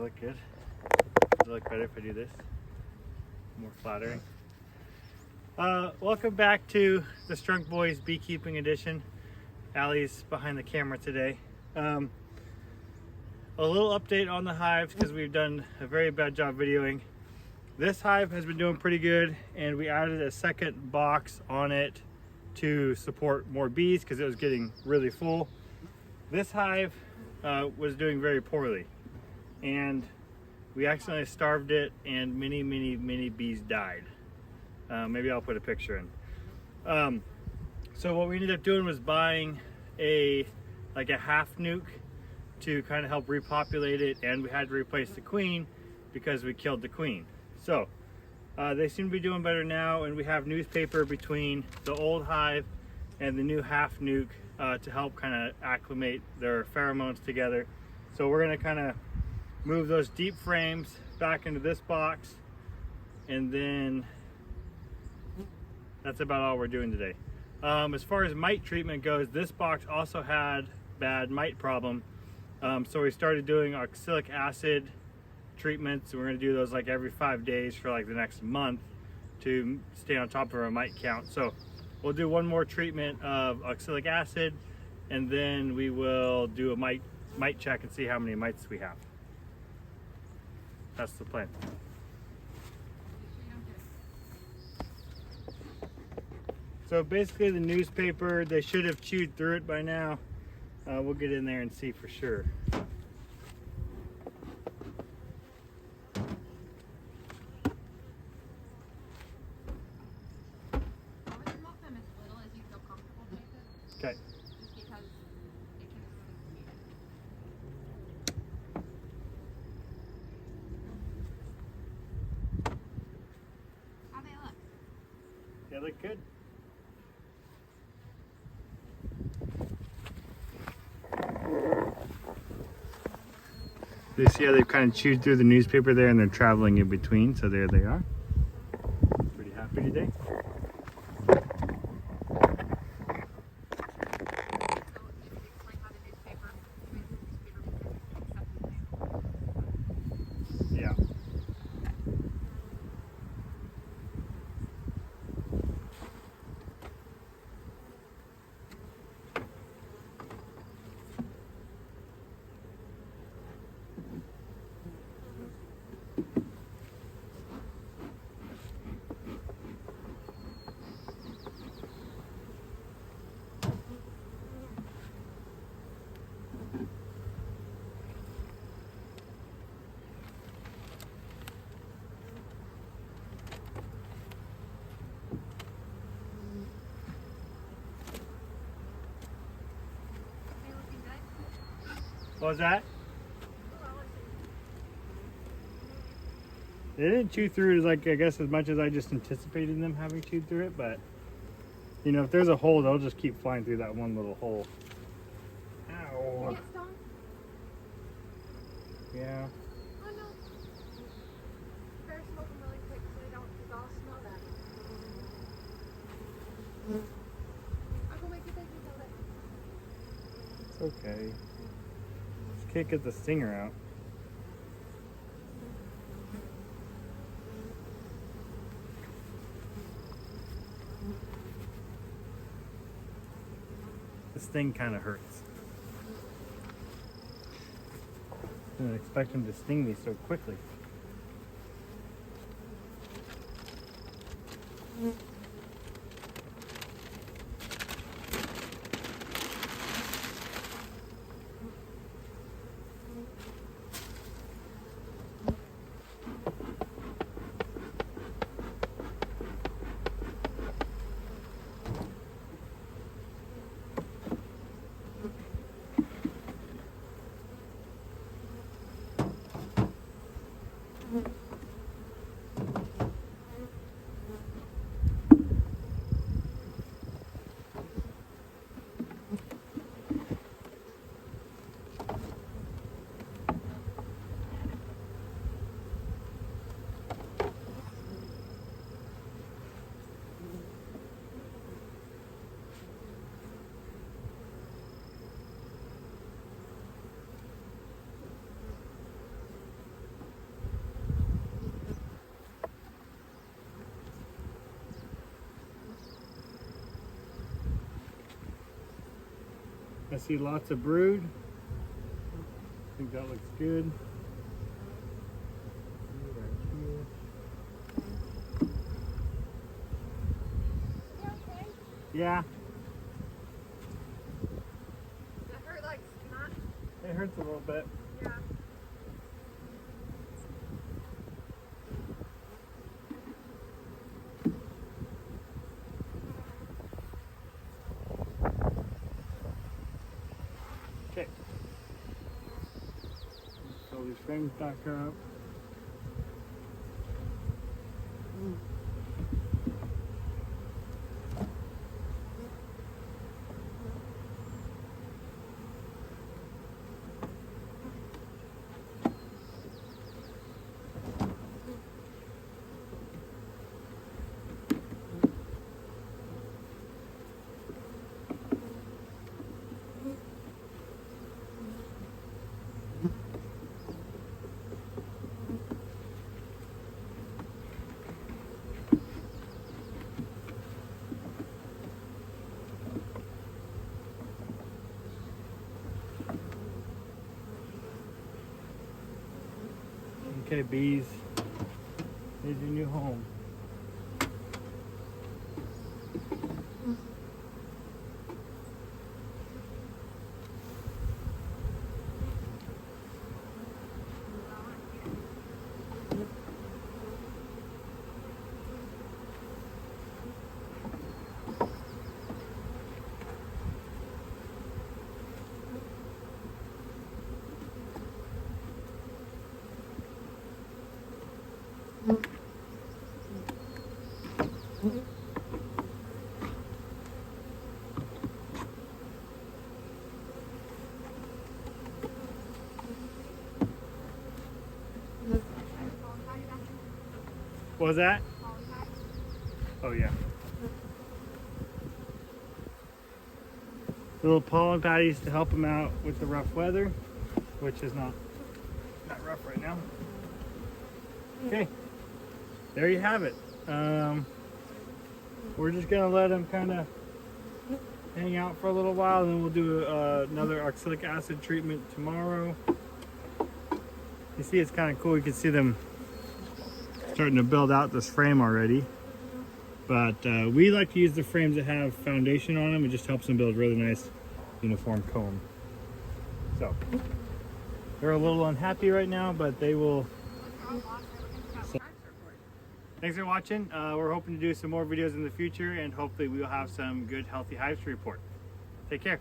look good? Does it look better if I do this? More flattering. Welcome back to the Strunk Boys Beekeeping Edition. Allie's behind the camera today. A little update on the hives because we've done a very bad job videoing. This hive has been doing pretty good, and we added a second box on it to support more bees because it was getting really full. This hive was doing very poorly, and we accidentally starved it, and many bees died. Maybe I'll put a picture in. So what we ended up doing was buying a half nuke to kind of help repopulate it, and we had to replace the queen because we killed the queen. So they seem to be doing better now, and we have newspaper between the old hive and the new half nuke to help kind of acclimate their pheromones together. So we're going to kind of move those deep frames back into this box, and then that's about all we're doing today. As far as mite treatment goes, this box also had bad mite problem. So we started doing oxalic acid treatments, and we're going to do those like every 5 days for like the next month to stay on top of our mite count. So we'll do one more treatment of oxalic acid, and then we will do a mite check and see how many mites we have. That's the plan. So basically the newspaper, they should have chewed through it by now. We'll get in there and see for sure. Okay. How they look? They look good. You see how they've kind of chewed through the newspaper there, and they're traveling in between, so there they are. Pretty happy today. Yeah. What was that? They didn't chew through it, like, I guess, as much as I just anticipated them having chewed through it, but you know, if there's a hole, they'll just keep flying through that one little hole. Ow. Yeah. Oh no. Better smoke them really quick so they don't, because I'll smell that. I'll go make you baking soda. It's okay. Just can't get the stinger out. This thing kind of hurts. I didn't expect him to sting me so quickly. I see lots of brood. I think that looks good. You okay? Yeah, Does it hurt like snot? it hurts a little bit. Yeah. Okay. Fill these frames back up. Okay, bees. Here's your new home. What was that? Oh yeah. Little pollen patties to help them out with the rough weather, which is not rough right now. Okay, there you have it. We're just gonna let them kind of hang out for a little while, and then we'll do another oxalic acid treatment tomorrow. You see, it's kind of cool. You can see them starting to build out this frame already. But we like to use the frames that have foundation on them. It just helps them build really nice, uniform comb. So they're a little unhappy right now, but they will. Thanks for watching. We're hoping to do some more videos in the future, and hopefully we will have some good, healthy hives to report. Take care.